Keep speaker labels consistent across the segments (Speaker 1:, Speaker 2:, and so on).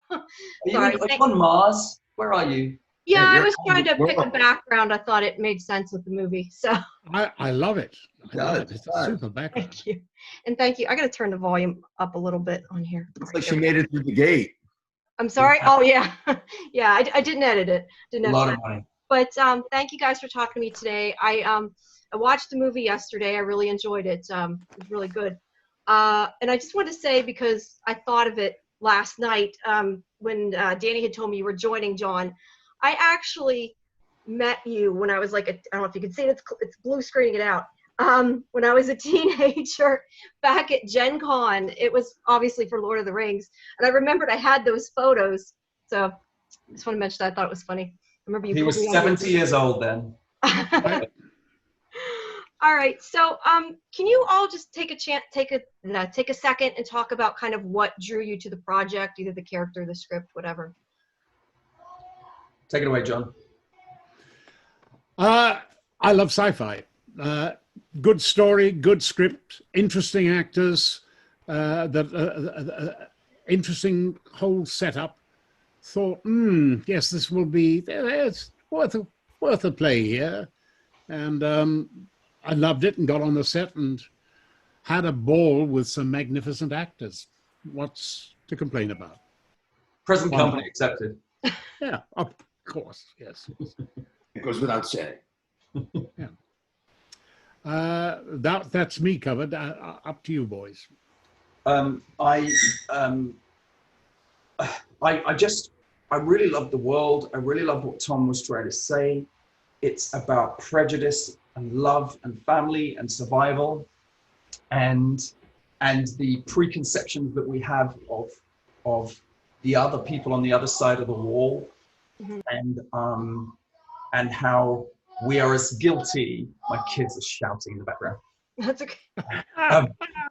Speaker 1: Are
Speaker 2: Sorry.
Speaker 1: you on Mars? Where are you?
Speaker 2: Yeah,
Speaker 3: Hey,
Speaker 2: I was trying to pick a
Speaker 3: world.
Speaker 2: background. I thought it made sense with the movie. So
Speaker 4: I love it. I love it.
Speaker 3: It
Speaker 4: It's a
Speaker 3: does.
Speaker 4: super background.
Speaker 2: thank you. And thank you. I got to turn the volume up a little bit on here.
Speaker 3: Looks
Speaker 2: All right,
Speaker 3: like she
Speaker 2: there we go.
Speaker 3: made it through the gate.
Speaker 2: I'm sorry. Oh, yeah. Yeah, I didn't edit it. Didn't
Speaker 1: A
Speaker 2: have
Speaker 1: lot
Speaker 2: time.
Speaker 1: of money.
Speaker 2: But thank you guys for talking to me today. I watched the movie yesterday. I really enjoyed it. It was really good. And I just wanted to say, because I thought of it last night when Danny had told me you were joining John, I actually met you when I was like, I don't know if you can see it, it's blue screening it out. When I was a teenager back at Gen Con. It was obviously for Lord of the Rings. And I remembered I had those photos. So I just want to mention that. I thought it was funny. I remember you.
Speaker 1: He was 70 years old then.
Speaker 2: All right. So can you all just take a second and talk about kind of what drew you to the project, either the character, the script, whatever.
Speaker 1: Take it away, John.
Speaker 4: I love sci-fi. Good story, good script, interesting actors, interesting whole setup. Thought, yes, this will be, it's worth a play here. And I loved it and got on the set and had a ball with some magnificent actors. What's to complain about?
Speaker 1: Present company accepted.
Speaker 4: Yeah, of course, yes.
Speaker 3: It goes without saying.
Speaker 4: Yeah. That's me covered. Up to you, boys.
Speaker 1: I really love the world. I really love what Tom was trying to say. It's about prejudice and love and family and survival, and the preconceptions that we have of the other people on the other side of the wall, and how we are as guilty. My kids are shouting in the background.
Speaker 2: That's okay.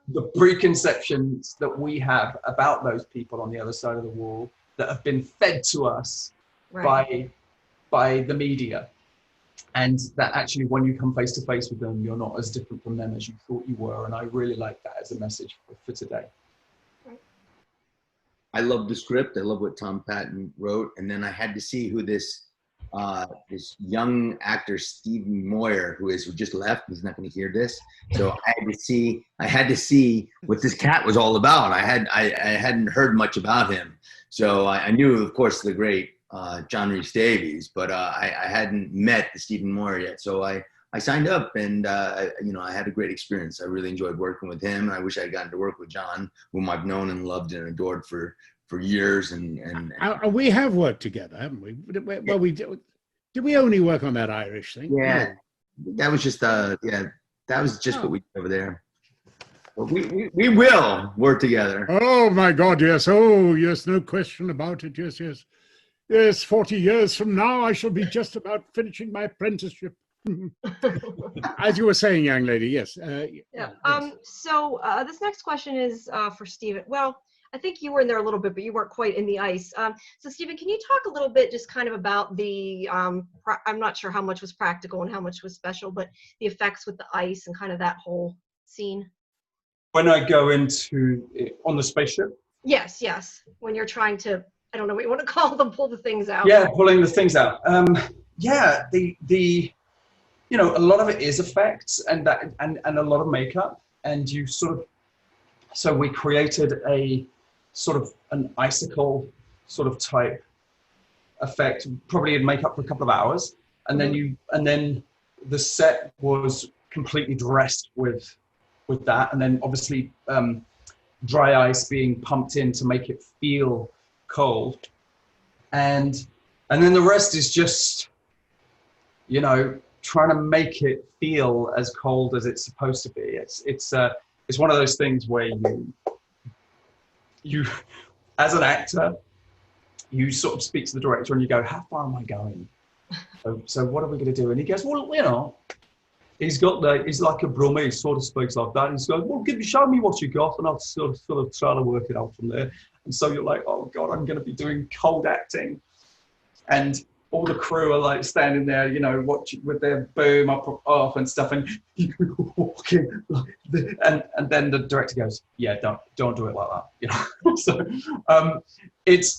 Speaker 1: The preconceptions that we have about those people on the other side of the wall that have been fed to us by the media, and that actually when you come face to face with them, you're not as different from them as you thought you were. And I really like that as a message for today.
Speaker 3: I love the script. I love what Tom Patton wrote, and then I had to see who this young actor Stephen Moyer, who just left. He's not going to hear this, so I had to see what this cat was all about. I hadn't heard much about him, so I knew, of course, the great John Rhys-Davies, but I hadn't met Stephen Moyer yet. So I signed up, and I had a great experience. I really enjoyed working with him. I wish I had gotten to work with John, whom I've known and loved and adored for years. And
Speaker 4: we have worked together, haven't we? Well, we did. Did we only work on that Irish thing?
Speaker 3: Yeah, that was just that was just what we did over there. But we will work together.
Speaker 4: Oh my God, yes. Oh yes, no question about it. Yes. 40 years from now, I shall be just about finishing my apprenticeship. As you were saying, young lady, yes.
Speaker 2: Yes. So this next question is for Stephen. Well, I think you were in there a little bit, but you weren't quite in the ice. So Stephen, can you talk a little bit just kind of about the, I'm not sure how much was practical and how much was special, but the effects with the ice and kind of that whole scene?
Speaker 1: When I go on the spaceship?
Speaker 2: Yes. When you're trying to, I don't know what you want to call them, pull the things out.
Speaker 1: Yeah, pulling the things out. A lot of it is effects and a lot of makeup, and so we created a sort of an icicle sort of type effect, probably in makeup for a couple of hours, and then the set was completely dressed with that, and then obviously dry ice being pumped in to make it feel cold, and then the rest is just trying to make it feel as cold as it's supposed to be. It's one of those things where you as an actor, you sort of speak to the director and you go, how far am I going? So what are we going to do? And he goes, well, he's like a Brummie, he sort of speaks like that. And he goes, well, show me what you got, and I'll sort of try to work it out from there. And so you're like, oh God, I'm going to be doing cold acting. And all the crew are like standing there, you know, watching with their boom up off and stuff, and you walking, and then the director goes, "Yeah, don't do it like that," you know. So it's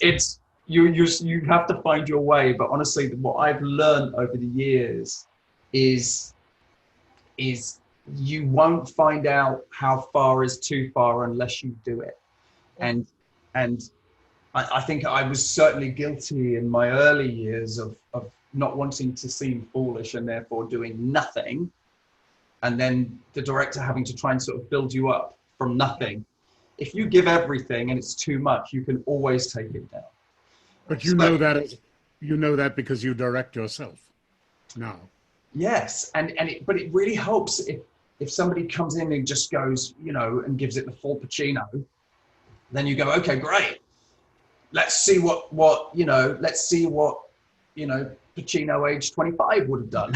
Speaker 1: you have to find your way. But honestly, what I've learned over the years is you won't find out how far is too far unless you do it, and I think I was certainly guilty in my early years of not wanting to seem foolish and therefore doing nothing. And then the director having to try and sort of build you up from nothing. If you give everything and it's too much, you can always take it down.
Speaker 4: But you know that because you direct yourself now.
Speaker 1: Yes, but it really helps if somebody comes in and just goes, you know, and gives it the full Pacino, then you go, okay, great. Let's see what Pacino age 25 would have done.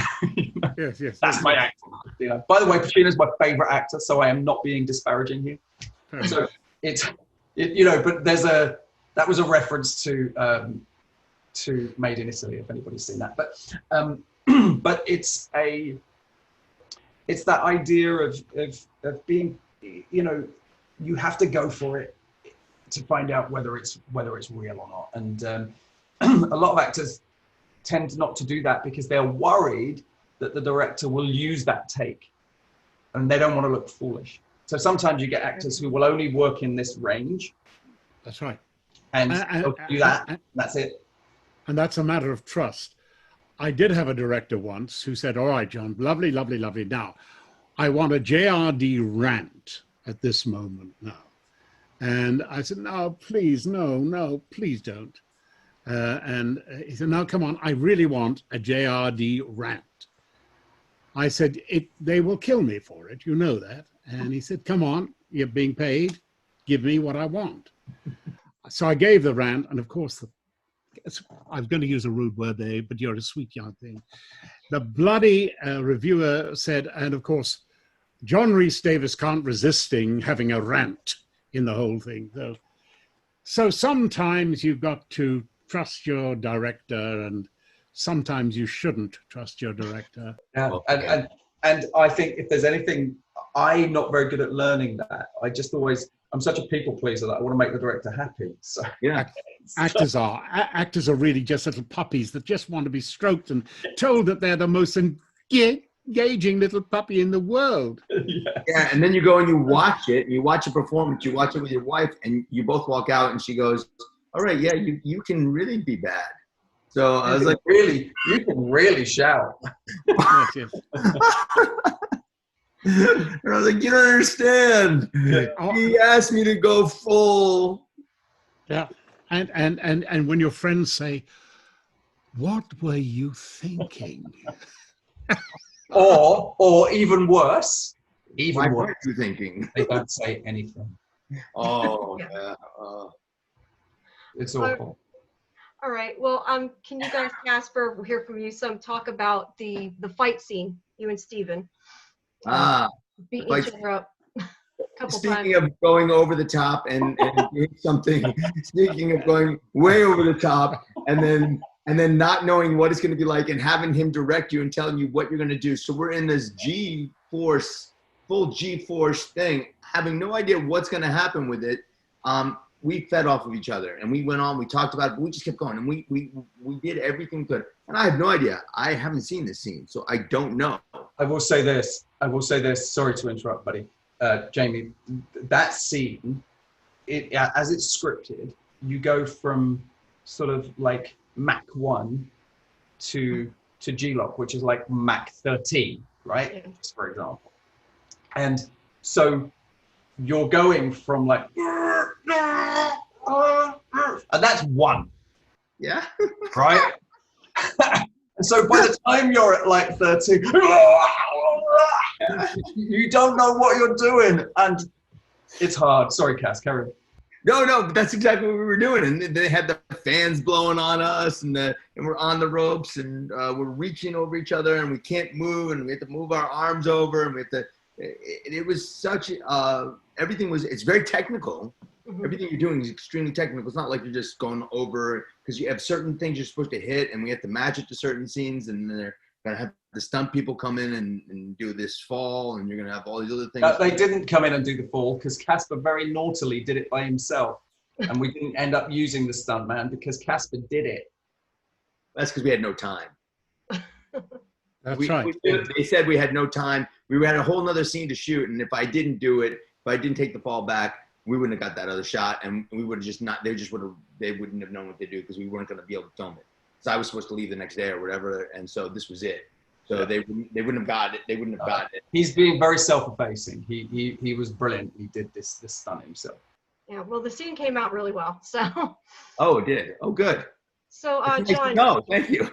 Speaker 4: Yes.
Speaker 1: That's my actor. You know. By the way, Pacino's my favorite actor, so I am not being disparaging here. So but that was a reference to Made in Italy, if anybody's seen that. But it's that idea of being, you know, you have to go for it to find out whether it's real or not. And a lot of actors tend not to do that because they're worried that the director will use that take, and they don't want to look foolish. So sometimes you get actors who will only work in this range.
Speaker 4: That's right.
Speaker 1: And they'll do that. That's it.
Speaker 4: And that's a matter of trust. I did have a director once who said, "All right, John, lovely, lovely, lovely. Now, I want a JRD rant at this moment now." And I said, "No, please, no, please don't." And he said, "No, come on, I really want a JRD rant." I said, "They will kill me for it, you know that." And he said, "Come on, you're being paid. Give me what I want." So I gave the rant, and of course, I was going to use a rude word there, but you're a sweet young thing. The bloody reviewer said, and of course, John Rhys-Davies can't resisting having a rant in the whole thing. So sometimes you've got to trust your director, and sometimes you shouldn't trust your director.
Speaker 1: Yeah, okay. and I think if there's anything, I'm not very good at learning that. I'm such a people pleaser that I want to make the director happy. So
Speaker 4: yeah, actors are really just little puppies that just want to be stroked and told that they're the most engaging little puppy in the world.
Speaker 3: Yeah, and then you go and you watch it, and you watch a performance, you watch it with your wife, and you both walk out, and she goes, "All right, yeah, you can really be bad." So I was like,
Speaker 1: "Really, you can really shout."
Speaker 4: Yes.
Speaker 3: And I was like, "You don't understand. He asked me to go full."
Speaker 4: Yeah, and when your friends say, "What were you thinking?"
Speaker 1: or even worse,
Speaker 3: Why weren't you thinking?
Speaker 1: They don't say anything.
Speaker 3: Oh, yeah.
Speaker 1: It's awful.
Speaker 2: All right. Well, can you guys, Casper, we'll hear from you some talk about the fight scene, you and Stephen. Beating each other up a couple times.
Speaker 3: Speaking of going over the top and doing something, speaking of going way over the top and then not knowing what it's going to be like and having him direct you and telling you what you're going to do. So we're in this full G-force thing, having no idea what's going to happen with it. We fed off of each other, and we went on, we talked about it, but we just kept going, and we did everything we could. And I have no idea. I haven't seen this scene, so I don't know.
Speaker 1: I will say this. Sorry to interrupt, buddy. Jamie, that scene, as it's scripted, you go from sort of like Mach 1 to G-Loc, which is like Mach 13, right? Yeah. Just for example. And so you're going from like, and that's 1.
Speaker 3: Yeah.
Speaker 1: Right? And so by the time you're at like 13, you don't know what you're doing, and it's hard. Sorry, Cass, carry on.
Speaker 3: No, but that's exactly what we were doing. And they had the fans blowing on us, and we're on the ropes, and we're reaching over each other, and we can't move, and we have to move our arms over, and we have to. It was such. Everything was. It's very technical,
Speaker 2: Mhm.
Speaker 3: Everything you're doing is extremely technical. It's not like you're just going over, because you have certain things you're supposed to hit, and we have to match it to certain scenes, and then they're gonna have the stunt people come in and do this fall, and you're gonna have all these other things.
Speaker 1: They didn't come in and do the fall because Casper very naughtily did it by himself, and we didn't end up using the stuntman because Casper did it.
Speaker 3: That's because we had no time.
Speaker 4: That's right.
Speaker 3: They said we had no time. We had a whole nother scene to shoot, and if I didn't do it, if I didn't take the fall back, we wouldn't have got that other shot, and we would have just not. They wouldn't have known what to do because we weren't going to be able to film it. So I was supposed to leave the next day or whatever, and so this was it. So they wouldn't have got it. They wouldn't have gotten it.
Speaker 1: He's being very self-effacing. He was brilliant. He did this stunt himself.
Speaker 2: Yeah, well, the scene came out really well. So.
Speaker 3: Oh, it did. Oh, good.
Speaker 2: So, John.
Speaker 3: No, thank you.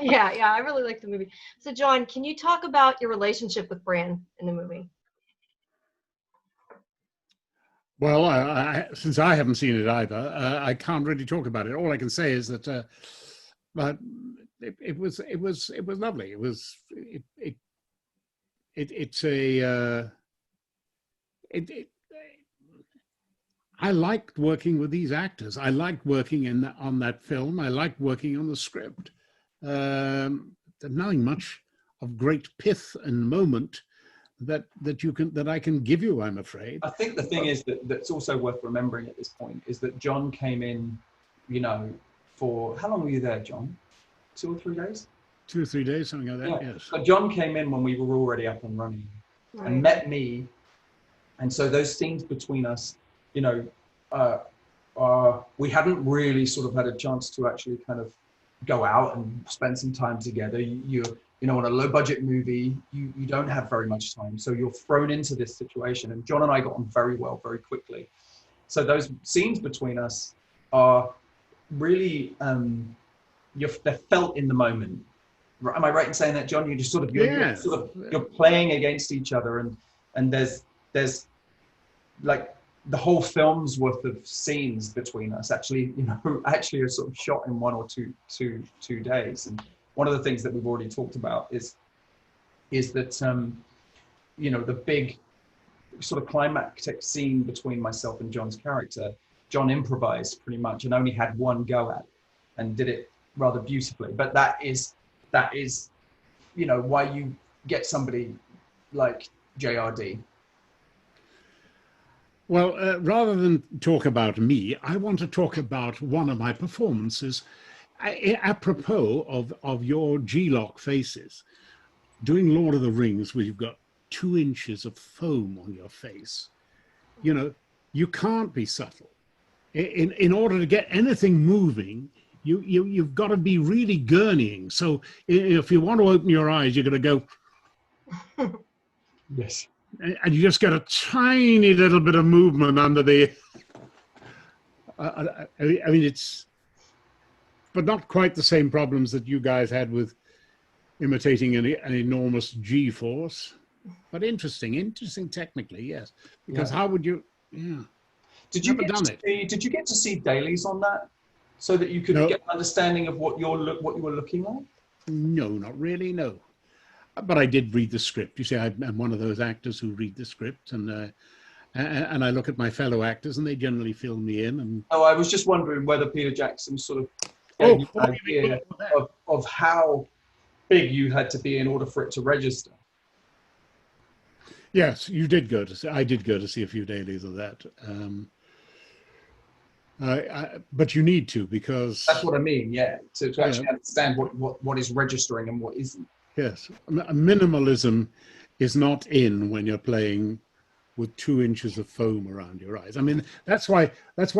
Speaker 2: yeah, I really like the movie. So, John, can you talk about your relationship with Bran in the movie?
Speaker 4: Well, since I haven't seen it either, I can't really talk about it. All I can say is that it was lovely. I liked working with these actors. I liked working on that film. I liked working on the script. There's nothing much of great pith and moment that I can give you, I'm afraid.
Speaker 1: I think the thing is that's also worth remembering at this point is that John came in, for how long were you there, John? 2 or 3 days?
Speaker 4: 2 or 3 days, something like that. Yeah. Yes.
Speaker 1: So John came in when we were already up and running,
Speaker 2: Right.
Speaker 1: and met me, and so those scenes between us, we hadn't really sort of had a chance to actually kind of go out and spend some time together. On a low budget movie, you don't have very much time. So you're thrown into this situation, and John and I got on very well, very quickly. So those scenes between us are really, they're felt in the moment. Am I right in saying that, John? You just you're playing against each other, and there's like the whole film's worth of scenes between us actually are sort of shot in 1 or 2 days. And one of the things that we've already talked about is that the big sort of climactic scene between myself and John's character, John improvised pretty much and only had one go at it and did it rather beautifully. But that is why you get somebody like JRD.
Speaker 4: Well, rather than talk about me, I want to talk about one of my performances. Apropos of your G-Loc faces, doing Lord of the Rings, where you've got 2 inches of foam on your face, you can't be subtle. In order to get anything moving, you've got to be really gurneying. So if you want to open your eyes, you're going to go.
Speaker 1: Yes.
Speaker 4: And you just get a tiny little bit of movement under the. I mean, it's. But not quite the same problems that you guys had with imitating an enormous G-force. But interesting technically, yes. Because how would you? Yeah.
Speaker 1: Did you get to see dailies on that, so that you could get an understanding of what you were looking like?
Speaker 4: No, not really. No. But I did read the script. You see, I'm one of those actors who read the script, and I look at my fellow actors, and they generally fill me in. And
Speaker 1: I was just wondering whether Peter Jackson sort of gave you an idea of how big you had to be in order for it to register.
Speaker 4: Yes, you did go to see. I did go to see a few dailies of that. But you need to, because
Speaker 1: that's what I mean. Yeah, to actually understand what is registering and what isn't.
Speaker 4: Yes, minimalism is not in when you're playing with 2 inches of foam around your eyes. I mean, that's why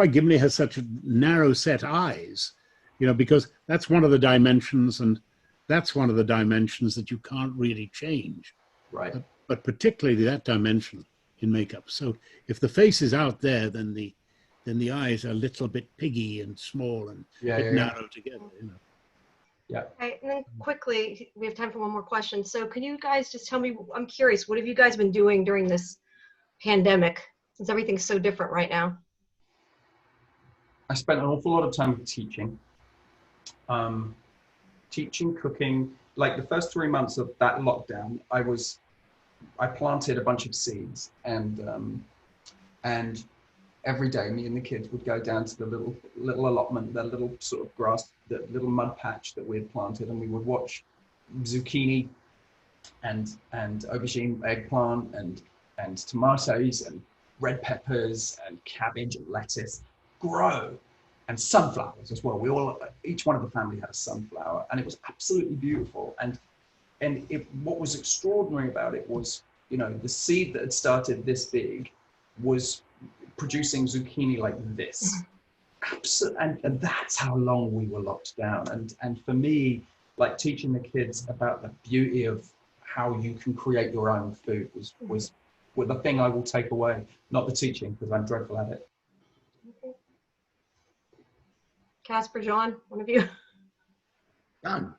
Speaker 4: Gimli has such narrow set eyes, because that's one of the dimensions, and that's one of the dimensions that you can't really change.
Speaker 1: Right.
Speaker 4: But particularly that dimension in makeup. So if the face is out there, then the eyes are a little bit piggy and small and narrow together.
Speaker 1: Yeah.
Speaker 2: Okay, and then quickly, we have time for one more question. So can you guys just tell me, I'm curious, what have you guys been doing during this pandemic, since everything's so different right now?
Speaker 1: I spent an awful lot of time teaching. Teaching, cooking. Like the first 3 months of that lockdown, I planted a bunch of seeds, and every day, me and the kids would go down to the little allotment, the little sort of grass, the little mud patch that we had planted, and we would watch zucchini and aubergine, eggplant, and tomatoes and red peppers and cabbage and lettuce grow, and sunflowers as well. Each one of the family had a sunflower, and it was absolutely beautiful. And what was extraordinary about it was, you know, the seed that had started this big was producing zucchini like this. Absolutely, and that's how long we were locked down. And for me, like, teaching the kids about the beauty of how you can create your own food was the thing I will take away, not the teaching, because I'm dreadful at it.
Speaker 2: Casper, John, one of you.
Speaker 3: Done.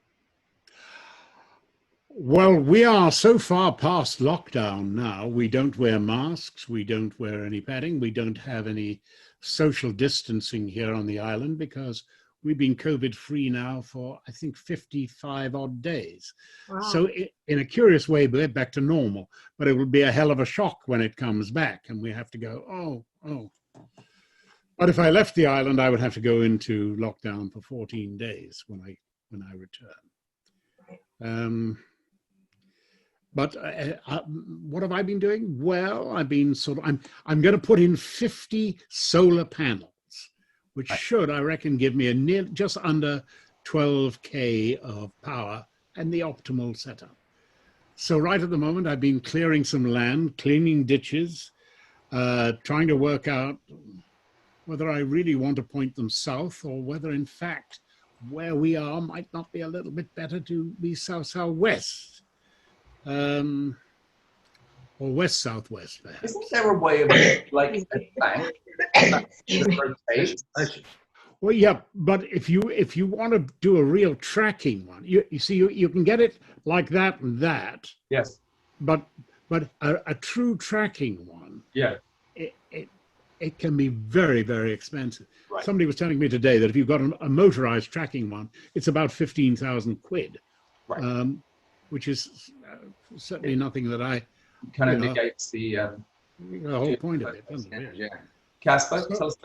Speaker 4: Well, we are so far past lockdown now. We don't wear masks. We don't wear any padding. We don't have any social distancing here on the island because we've been COVID-free now for, I think, 55 odd days.
Speaker 2: Wow.
Speaker 4: So in a curious way, we're back to normal, but it will be a hell of a shock when it comes back and we have to go, oh. But if I left the island, I would have to go into lockdown for 14 days when I return. But what have I been doing? Well, I've been I'm going to put in 50 solar panels, which should, I reckon, give me just under 12K of power and the optimal setup. So right at the moment, I've been clearing some land, cleaning ditches, trying to work out whether I really want to point them south or whether, in fact, where we are might not be a little bit better to be south-southwest. Or west-southwest, perhaps.
Speaker 1: Isn't there a way of, like, a bank that rotates?
Speaker 4: Well, yeah, but if you want to do a real tracking one, you see, you can get it like that and that.
Speaker 1: Yes.
Speaker 4: But a true tracking one,
Speaker 1: yeah,
Speaker 4: it can be very, very expensive.
Speaker 1: Right.
Speaker 4: Somebody was telling me today that if you've got a motorized tracking one, it's about 15,000 quid.
Speaker 1: Right.
Speaker 4: Which is certainly nothing that I
Speaker 1: kind of negates the
Speaker 4: whole point of it, doesn't it?
Speaker 3: Yeah.
Speaker 1: Casper, tell us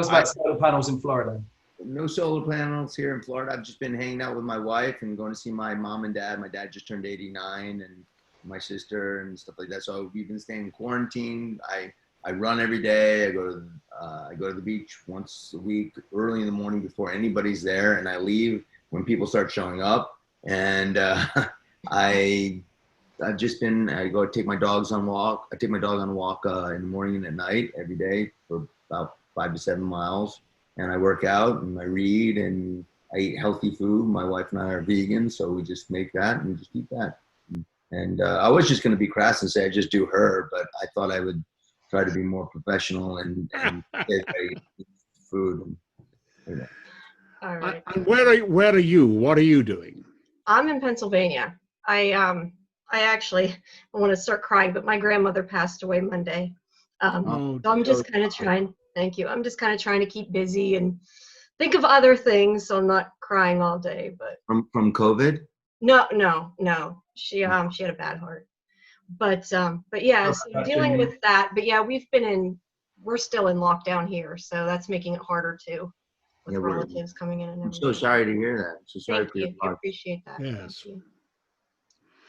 Speaker 1: about solar panels in Florida.
Speaker 3: No solar panels here in Florida. I've just been hanging out with my wife and going to see my mom and dad. My dad just turned 89, and my sister and stuff like that. So we've been staying in quarantine. I run every day. I go to the beach once a week, early in the morning before anybody's there, and I leave when people start showing up. And I go take my dogs on walk. I take my dog on a walk in the morning and at night every day for about 5 to 7 miles. And I work out and I read and I eat healthy food. My wife and I are vegan, so we just make that and we just eat that. And I was just going to be crass and say I just do her, but I thought I would try to be more professional and say I eat food. And,
Speaker 2: All right.
Speaker 4: And where are you? What are you doing?
Speaker 2: I'm in Pennsylvania. I actually want to start crying, but my grandmother passed away Monday. So I'm just kind of trying. Thank you. I'm just kind of trying to keep busy and think of other things, so I'm not crying all day. But
Speaker 3: from COVID?
Speaker 2: No. She had a bad heart. But yeah, so dealing with that. But yeah, we're still in lockdown here, so that's making it harder too, with relatives coming in and everything.
Speaker 3: I'm so sorry to hear that. I'm so sorry for your
Speaker 2: I appreciate that.
Speaker 4: Yes.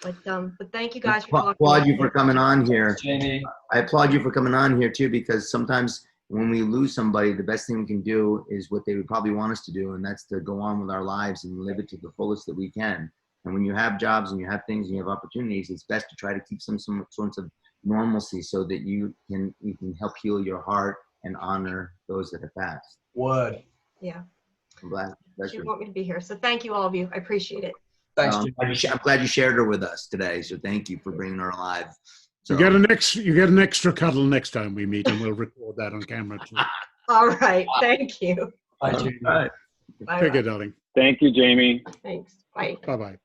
Speaker 2: But thank you guys for talking.
Speaker 3: I applaud you for coming on here.
Speaker 1: Jamie.
Speaker 3: I applaud you for coming on here too, because sometimes when we lose somebody, the best thing we can do is what they would probably want us to do, and that's to go on with our lives and live it to the fullest that we can. And when you have jobs and you have things and you have opportunities, it's best to try to keep some sorts of normalcy so that you can help heal your heart and honor those that have passed.
Speaker 1: Word.
Speaker 2: Yeah.
Speaker 3: I'm glad.
Speaker 2: You want me to be here, so thank you, all of you. I appreciate it.
Speaker 1: Thanks.
Speaker 3: I'm glad you shared her with us today. So thank you for bringing her alive. So,
Speaker 4: You get an extra cuddle next time we meet, and we'll record that on camera too.
Speaker 2: All right. Thank you.
Speaker 1: Bye, Jamie.
Speaker 3: All right.
Speaker 4: Take care, darling.
Speaker 5: Thank you, Jamie.
Speaker 2: Thanks. Bye.
Speaker 4: Bye-bye.